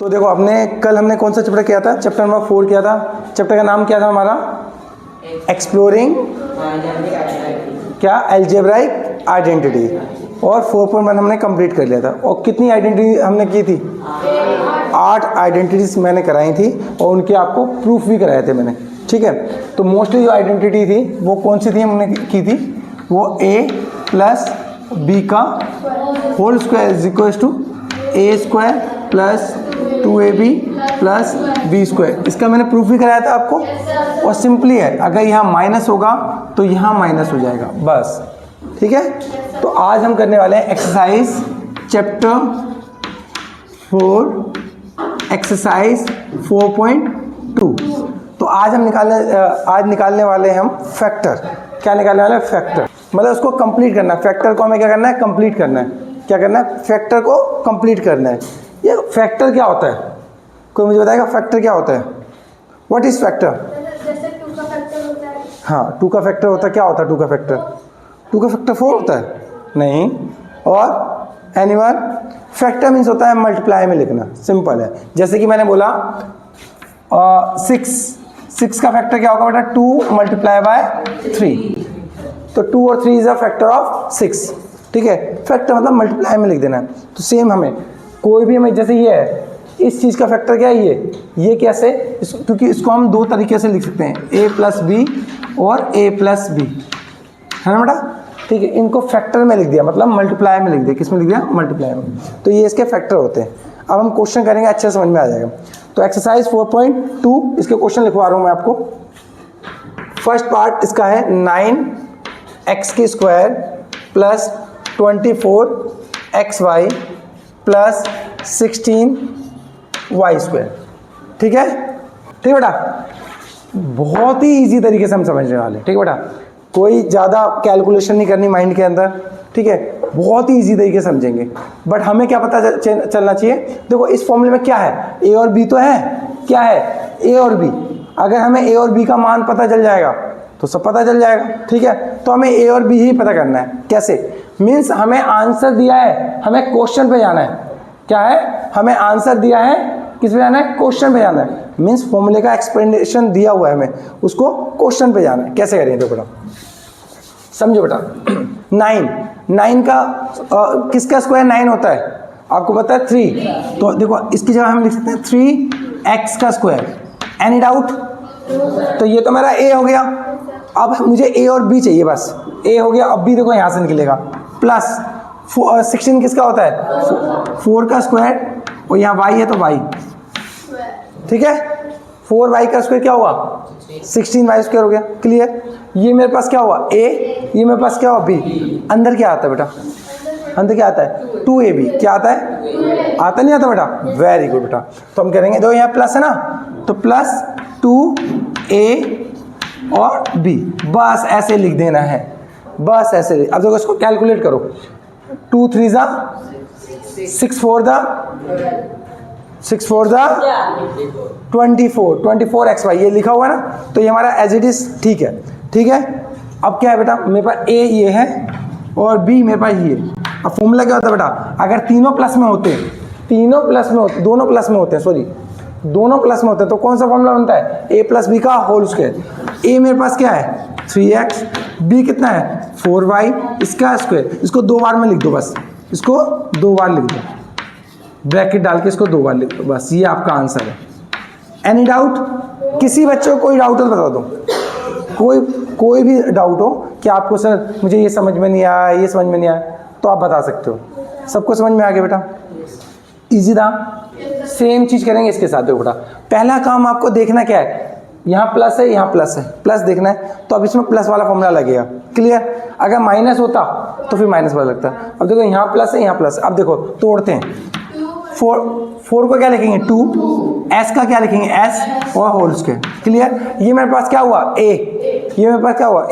तो देखो कल हमने कौन सा चैप्टर किया था? चैप्टर नंबर 4 किया था। चैप्टर का नाम क्या था हमारा? एक्सप्लोरिंग क्या? Algebraic identity. और 4.1 हमने कंप्लीट कर लिया था। और कितनी आइडेंटिटी हमने की थी? 8 आइडेंटिटीज मैंने कराई थी और उनके आपको प्रूफ भी कराए थे मैंने। ठीक है, तो मोस्टली जो आइडेंटिटी थी वो कौन सी थी हमने की थी? वो a प्लस बी का whole square is equal to A square plus 2ab plus B square. इसका मैंने प्रूफ भी कराया था आपको। और सिंपली है, अगर यहाँ माइनस होगा तो यहाँ माइनस हो जाएगा, बस। ठीक है, तो आज हम करने वाले हैं एक्सरसाइज चैप्टर 4 एक्सरसाइज 4.2। तो आज हम निकालने वाले हैं हम फैक्टर। क्या निकालने वाले हैं? फैक्टर। मतलब उसको कंप्लीट करना है। फैक्टर को हमें क्या करना है? कंप्लीट करना है। क्या करना है? फैक्टर को कंप्लीट करना है। ये फैक्टर क्या होता है? कोई मुझे बताएगा फैक्टर क्या होता है? What is factor? जैसे 2 का फैक्टर होता है। हाँ, 2 का फैक्टर होता है। क्या होता है 2 का फैक्टर? 2 का फैक्टर 4 होता है? नहीं। और एनीवन? फैक्टर मीन्स होता है मल्टीप्लाई में लिखना। सिंपल है। जैसे कि मैंने बोला 6 का फैक्टर क्या होगा बेटा? 2 मल्टीप्लाई बाय 3। तो 2 और 3 इज अ फैक्टर ऑफ 6। ठीक है, फैक्टर मतलब मल्टीप्लाई में लिख देना है। तो सेम हमें कोई भी हमें, जैसे ये है, इस चीज़ का फैक्टर क्या है? ये कैसे? क्योंकि इसको हम 2 तरीके से लिख सकते हैं, a प्लस बी और a प्लस बी, है ना बेटा? ठीक है, इनको फैक्टर में लिख दिया, मतलब मल्टीप्लाई में लिख दिया। किस में लिख दिया? मल्टीप्लाई में। तो ये इसके फैक्टर होते हैं। अब हम क्वेश्चन करेंगे, अच्छे समझ में आ जाएगा। तो एक्सरसाइज 4.2 इसके क्वेश्चन लिखवा रहा हूँ मैं आपको। फर्स्ट पार्ट इसका है 9x² plus 24xy plus 16y²। ठीक है? ठीक है बेटा, बहुत ही इजी तरीके से हम समझने वाले। ठीक है बेटा, कोई ज़्यादा कैलकुलेशन नहीं करनी माइंड के अंदर। ठीक है, बहुत ही इजी तरीके से समझेंगे। बट हमें क्या पता चलना चाहिए? देखो इस फॉर्मूले में क्या है? ए और बी तो है। क्या है? ए और बी। अगर हमें ए और बी का मान पता चल जाएगा तो सब पता चल जाएगा। ठीक है, तो हमें ए और बी ही पता करना है। कैसे? मीन्स हमें आंसर दिया है, हमें क्वेश्चन पे जाना है। क्या है? हमें आंसर दिया है, किस पे जाना है? क्वेश्चन पे जाना है। मीन्स फॉर्मूले का एक्सप्लेनेशन दिया हुआ है, हमें उसको क्वेश्चन पे जाना है। कैसे करेंगे तो बेटा समझो बेटा। 9 का किसका स्क्वायर 9 होता है? आपको पता है 3। तो देखो इसकी जगह हम लिख सकते हैं 3x का स्क्वायर। Any doubt? तो ये तो मेरा a हो गया। अब मुझे a और b चाहिए, बस। a हो गया, अब b देखो यहाँ से निकलेगा। प्लस 16 किसका होता है? 4 का स्क्वायर, और यहाँ y है तो y। ठीक है, 4y का स्क्वायर क्या हुआ? 16y² हो गया। क्लियर? ये मेरे पास क्या हुआ? a, ये मेरे पास क्या हुआ? b। अंदर क्या आता है बेटा? अंदर क्या आता है? 2ab। क्या आता है? आता नहीं आता बेटा? वेरी गुड बेटा। तो हम करेंगे, दो यहाँ प्लस है ना, तो प्लस 2a और b। बस ऐसे लिख देना है, बस ऐसे। अब देखो इसको कैलकुलेट करो। 2 3 जा 6 4 जा 24xy। ये लिखा हुआ है ना, तो ये हमारा एज इट इज। ठीक है, ठीक है। अब क्या है बेटा? मेरे पास a ये है और b मेरे पास ये। अब फॉर्मूला क्या होता है बेटा? अगर तीनों प्लस में होते, दोनों प्लस में होते हैं, तो कौन सा फॉर्मूला बनता है? a प्लस बी का होल स्क्वायर। a मेरे पास क्या है? 3x, b कितना है? 4y, इसका स्क्वायर। इसको 2 बार में लिख दो, बस। इसको 2 बार लिख दो, ब्रैकेट डाल के इसको 2 बार लिख दो, बस। ये आपका आंसर है। Any doubt? किसी बच्चे को कोई डाउट हो तो बता दो। कोई भी डाउट हो कि आपको सर मुझे ये समझ में नहीं आया, ये समझ में नहीं आया, तो आप बता सकते हो। सबको समझ में आ गया बेटा? इजी था। सेम चीज करेंगे इसके साथ। देखो बेटा, पहला काम आपको देखना क्या है? यहाँ प्लस है, यहाँ प्लस है, प्लस देखना है। तो अब इसमें प्लस वाला फॉर्मूला लगेगा। क्लियर? अगर माइनस होता तो फिर माइनस वाला लगता। अब देखो यहाँ प्लस है, यहाँ प्लस। अब देखो तोड़ते हैं। 4 को क्या लिखेंगे? 2। s का क्या लिखेंगे? s और होल स्क्वायर। क्लियर? ये मेरे पास क्या हुआ? a। ये मेरे पास क्या हुआ? a।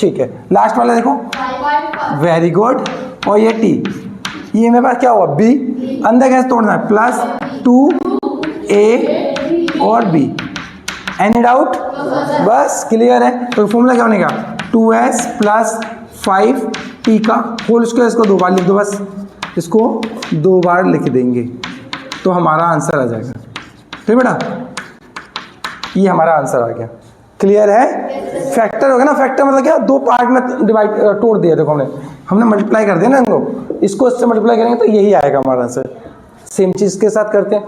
ठीक है, लास्ट वाला देखो। Very good. और ये t, ये मेरे पास क्या हुआ? b। अंदर कैसे तोड़ना है? प्लस 2a और b। Any doubt? बस क्लियर है। तो फॉर्मूला क्या बनेगा? 2s प्लस 5t का होल स्क्वायर। इसको 2 बार लिख दो, बस। इसको 2 बार लिख देंगे। तो हमारा आंसर आ जाएगा। ठीक बेटा, ये हमारा आंसर आ गया। क्लियर है? फैक्टर होगा ना, फैक्टर मतलब क्या, दो पार्ट में डिवाइड तोड़ दिया। देखो हमने मल्टीप्लाई कर दिया ना इनको, इसको इससे मल्टीप्लाई करेंगे तो यही आएगा हमारा आंसर। सेम चीज के साथ करते हैं,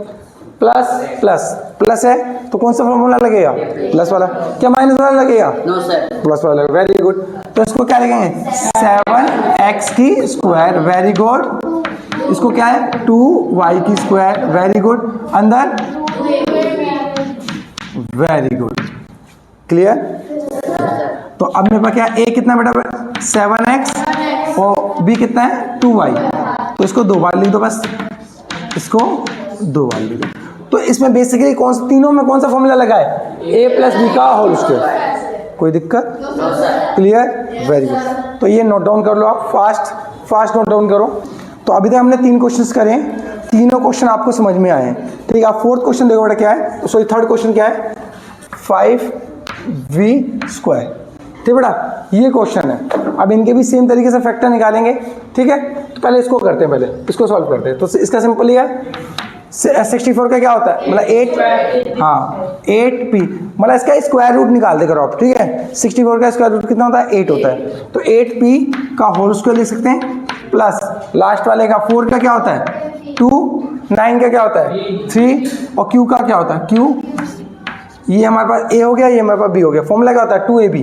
प्लस प्लस प्लस है तो कौन सा फॉर्मूला लगेगा, प्लस वाला। क्या माइनस वाला लगेगा, नो सर, प्लस वाला लगेगा। वेरी गुड, तो इसको क्या लिखेंगे, 7x की स्क्वायर। वेरी गुड, इसको क्या है, 2y की स्क्वायर। वेरी गुड, अंदर वेरी गुड। क्लियर? तो अब मेरे पास क्या, a कितना बेटा, 7x और b कितना है 2y। तो इसको दो बार लिख दो बस, इसको दो बार लिख दो। तो इसमें बेसिकली तीनों में कौन सा फॉर्मूला लगा है, a प्लस बी का होल स्क्वायर। कोई दिक्कत? क्लियर? Very good. तो ये नोट डाउन कर लो आप, फास्ट नोट डाउन करो। तो अभी तक हमने 3 क्वेश्चंस करे हैं, तीनों क्वेश्चन आपको समझ में आए हैं। ठीक है, आप फोर्थ क्वेश्चन देखो बेटा क्या है, सॉरी थर्ड क्वेश्चन क्या है, 5v स्क्वायर। ठीक बेटा, ये क्वेश्चन है। अब इनके भी सेम तरीके से फैक्टर निकालेंगे। ठीक है, तो पहले इसको करते हैं, पहले इसको सॉल्व करते हैं। तो इसका सिंपल ही है, 64 का क्या होता है, मतलब 8, हाँ 8p, मतलब इसका स्क्वायर रूट निकाल दे करो आप। ठीक है, 64 का स्क्वायर रूट कितना होता है, 8 होता है। तो 8p का होल स्क्वायर लिख सकते हैं, प्लस लास्ट वाले का 4 का क्या होता है 2, 9 का क्या होता है 3, और q का क्या होता है q। ये हमारे पास a हो गया, ये हमारे पास b हो गया। फॉर्मूला क्या होता है 2ab,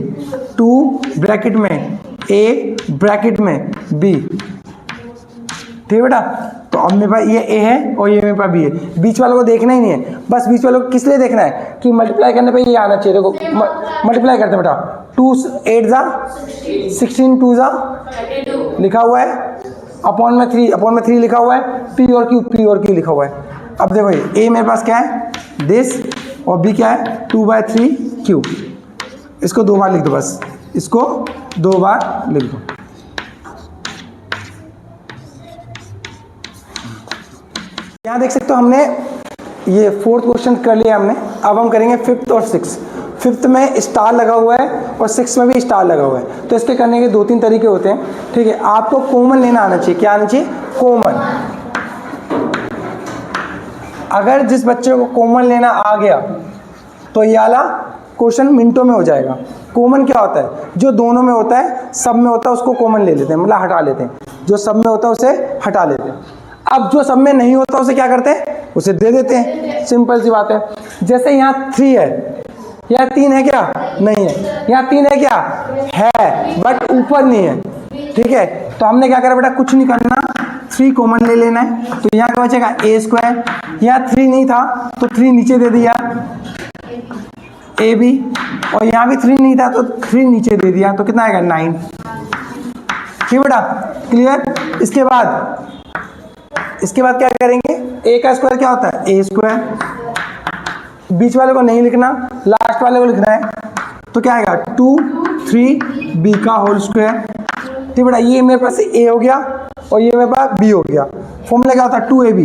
2 ब्रैकेट में a ब्रैकेट में b। ठीक है बेटा, तो अब मेरे पास ये a है और ये मेरे पास b है। बीच वालों को देखना ही नहीं है, बस बीच वालों को किस लिए देखना है कि मल्टीप्लाई करने पे ये आना चाहिए। देखो मल्टीप्लाई करते हैं बेटा, 2 8 जा 16, 2 जा लिखा हुआ है, अपॉन में 3 लिखा हुआ है, p और q लिखा हुआ है। अब देखो ये a मेरे पास क्या है दिस, और b क्या है 2/3q। इसको दो बार लिख दो बस, इसको दो बार लिख दो। यहाँ देख सकते हो हमने ये फोर्थ क्वेश्चन कर लिया हमने। अब हम करेंगे फिफ्थ और सिक्स। फिफ्थ में स्टार लगा हुआ है और सिक्स में भी स्टार लगा हुआ है। तो इसके करने के 2-3 तरीके होते हैं। ठीक है, आपको कॉमन लेना आना चाहिए। क्या आना चाहिए, कॉमन। अगर जिस बच्चे को कॉमन लेना आ गया तो ये वाला क्वेश्चन मिनटों में हो जाएगा। कॉमन क्या होता है, जो दोनों में होता है, सब में होता है उसको कॉमन ले लेते हैं, मतलब हटा लेते हैं। जो सब में होता है उसे हटा लेते हैं। अब जो सब में नहीं होता उसे क्या करते हैं, उसे दे देते हैं। सिंपल सी बात है। जैसे यहाँ 3 है, यहाँ 3 है क्या, नहीं है। यहाँ 3 है क्या, है बट ऊपर नहीं है। ठीक है, तो हमने क्या करा बेटा, कुछ नहीं करना, 3 कॉमन ले लेना है। तो यहाँ क्या बचेगा a स्क्वायर। यहाँ 3 नहीं था तो 3 नीचे दे दिया ab, और यहाँ भी 3 नहीं था तो 3 नीचे दे दिया, तो कितना आएगा 9। ठीक बेटा, क्लियर। इसके बाद क्या करेंगे, a का स्क्वायर क्या होता है a स्क्वायर। बीच वाले को नहीं लिखना, लास्ट वाले को लिखना है। तो क्या आएगा 2 3b का होल स्क्वायर। ठीक बेटा, ये मेरे पास a हो गया और ये मेरे पास b हो गया। फॉर्मूला क्या होता है 2ab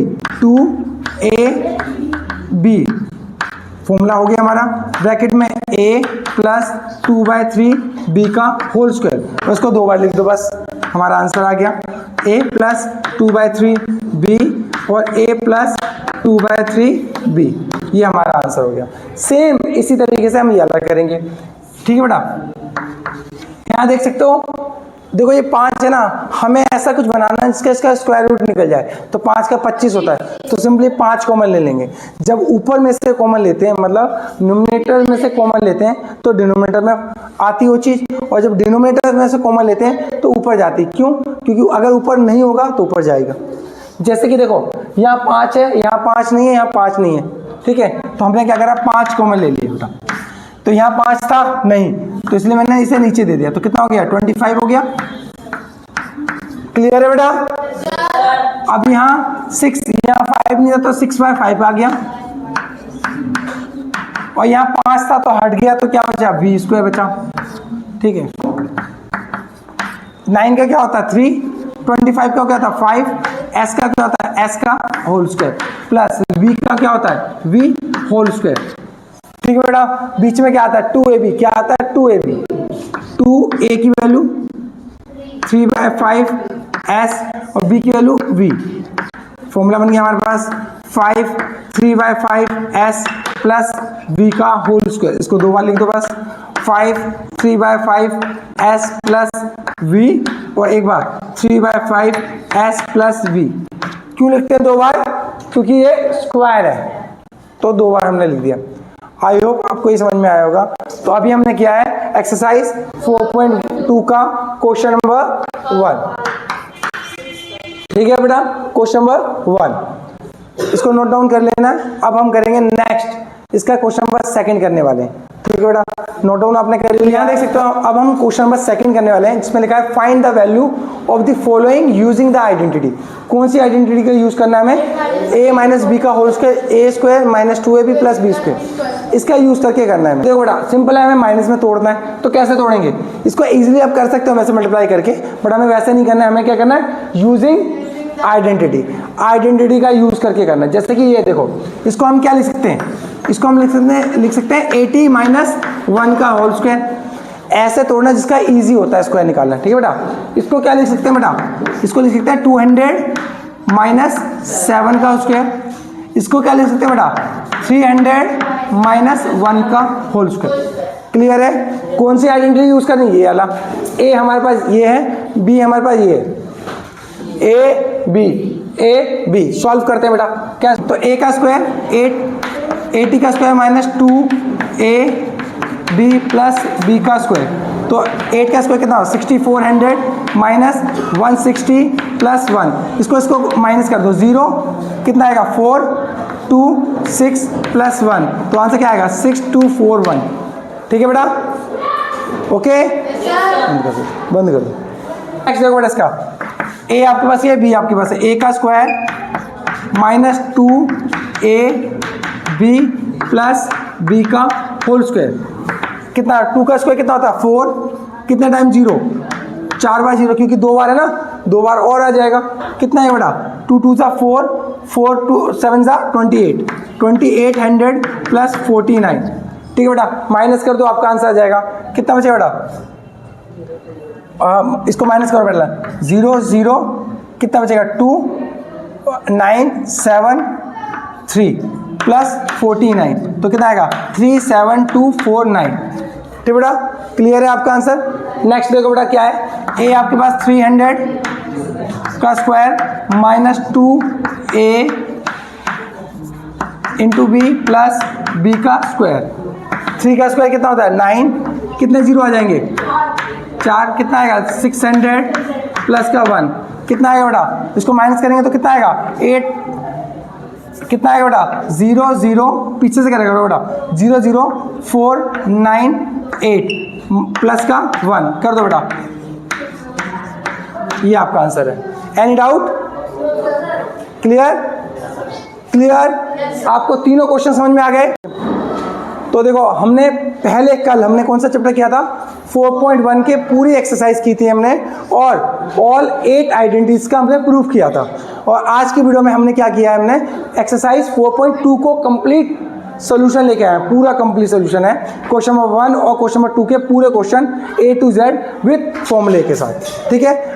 फॉर्मूला हो गया हमारा। ब्रैकेट में a प्लस 2/3b का होल स्क्वायर। उसको दो बार लिख दो बस, हमारा आंसर आ गया। a प्लस 2/3b और a प्लस 2/3b, ये हमारा आंसर हो गया। सेम इसी तरीके से हम ये अलग करेंगे। ठीक है बेटा, यहाँ देख सकते हो, देखो ये 5 है ना, हमें ऐसा कुछ बनाना है जिसका इसका स्क्वायर रूट निकल जाए। तो 5 का 25 होता है, तो सिंपली 5 कॉमन ले लेंगे। जब ऊपर में से कॉमन लेते हैं, मतलब न्यूमरेटर में से कॉमन लेते हैं, तो डिनोमिनेटर में आती वो चीज़, और जब डिनोमिनेटर में से कॉमन लेते हैं तो ऊपर जाती। क्यों, क्योंकि अगर ऊपर नहीं होगा तो ऊपर जाएगा। जैसे कि देखो यहाँ 5 है, यहाँ 5 नहीं है, यहाँ 5 नहीं है। ठीक है, तो हमने क्या करा, 5 कॉमन ले लिया बेटा। तो यहाँ 5 था नहीं, तो इसलिए मैंने इसे नीचे दे दिया। तो कितना हो गया 25 हो गया। क्लियर है बेटा। अब यहाँ 6, यहाँ 5 नहीं था तो 6/5 आ गया, और यहाँ 5 था तो हट गया, तो क्या बचा v स्क्वायर बचा। ठीक है, 9 का क्या होता है 3, 25 का क्या होता है 5, s का क्या होता है s का होल स्क्वायर, प्लस v का क्या होता है v होल स्क्वायर। ठीक है बेटा, बीच में क्या आता है 2ab, क्या आता है 2ab, 2a की वैल्यू 3/5 s और b की वैल्यू v। फॉर्मूला बन गया हमारे पास 5 3/5s प्लस v का होल स्क्वायर, इसको 2 बार लिख दो बस, 5 3/5s प्लस v और एक बार 3/5s प्लस v। क्यों लिखते हैं 2 बार? क्योंकि ये स्क्वायर है तो 2 बार हमने लिख दिया। आई होप आपको ये समझ में आया होगा। तो अभी हमने किया है एक्सरसाइज 4.2 का क्वेश्चन नंबर 1। ठीक है बेटा, क्वेश्चन नंबर 1 इसको नोट डाउन कर लेना। अब हम करेंगे नेक्स्ट, इसका क्वेश्चन नंबर 2 करने वाले हैं। ठीक है बेटा, नोट डाउन आपने कर लिया, यहाँ देख सकते हो। अब हम क्वेश्चन नंबर 2 करने वाले हैं, जिसमें लिखा है find the value of the following using the identity. कौन सी आइडेंटिटी का यूज करना है हमें? a माइनस बी का whole square, a square minus 2ab plus B square, इसका यूज करके करना है। देखो बेटा सिंपल है, हमें माइनस में तोड़ना है। तो कैसे तोड़ेंगे? इसको इजीली आप कर सकते हो वैसे मल्टीप्लाई करके, बट हमें वैसे नहीं करना है। हमें क्या करना है? यूजिंग आइडेंटिटी, आइडेंटिटी का यूज करके करना है। जैसे कि ये देखो, इसको हम क्या लिख सकते हैं? इसको हम लिख सकते हैं 80 माइनस 1 का होल स्क्वायर। ऐसे तोड़ना जिसका इजी होता है स्क्वायर निकालना। ठीक है बेटा, इसको क्या लिख सकते हैं बेटा? इसको लिख सकते हैं 200 माइनस 7 का स्क्वायर। इसको क्या लिख सकते हैं बेटा? 300 माइनस 1 का होल स्क्वायर। क्लियर है? कौन सी आइडेंटिटी यूज करनी है? ये वाला। ए हमारे पास ये है, बी हमारे पास ये है, ए बी सॉल्व करते हैं बेटा। क्या? तो a का स्क्वायर 80 का square minus 2ab plus b का स्क्वायर। तो 8 का स्क्वायर कितना? 6400 माइनस 160 प्लस 1। इसको माइनस कर दो, 0 कितना आएगा? 4 2 6 प्लस 1, तो आंसर क्या आएगा? 6241। ठीक है बेटा, ओके बंद कर दो। नेक्स्ट देखो बेटा, इसका a आपके पास है, b आपके पास है। a का square minus 2ab plus b का होल स्क्वायर कितना? 2 का स्क्वायर कितना होता है? 4 कितने टाइम? 0, 4 बार 0, क्योंकि 2 बार है ना, 2 बार और आ जाएगा। कितना है बेटा? 2 2 सा 4, 4 2 7 सा 28, 2800 प्लस 49। ठीक है बेटा, माइनस कर दो, आपका आंसर आ जाएगा। कितना बचेगा बेटा? इसको माइनस करो बेटा, 0 0 कितना बचेगा? 2 9 7 3 प्लस 49, तो कितना आएगा? 37249। ठीक बेटा, क्लियर है आपका आंसर। नेक्स्ट देखो बेटा क्या है? a आपके पास 300 का square minus 2a into B plus B का स्क्वायर। 3 का स्क्वायर कितना होता है? 9, कितने 0 आ जाएंगे? 4, कितना आएगा? 600 प्लस का 1 कितना आएगा बेटा? इसको माइनस करेंगे तो कितना आएगा? 8 कितना आएगा बेटा? 0 0 पीछे से करेगा बेटा, 0 0 4 9 8 प्लस का 1 कर दो बेटा। ये आपका आंसर है। Any doubt? क्लियर? क्लियर? आपको तीनों क्वेश्चन समझ में आ गए? तो देखो, हमने पहले कल हमने कौन सा चैप्टर किया था? 4.1 के पूरी एक्सरसाइज की थी हमने, और ऑल 8 आइडेंटिटीज का हमने प्रूफ किया था। और आज की वीडियो में हमने क्या किया है? हमने एक्सरसाइज 4.2 को कंप्लीट सोल्यूशन लेके आए हैं। पूरा कंप्लीट सोल्यूशन है, क्वेश्चन नंबर 1 और क्वेश्चन नंबर 2 के पूरे question A to Z with फॉर्मूले के साथ। ठीक है।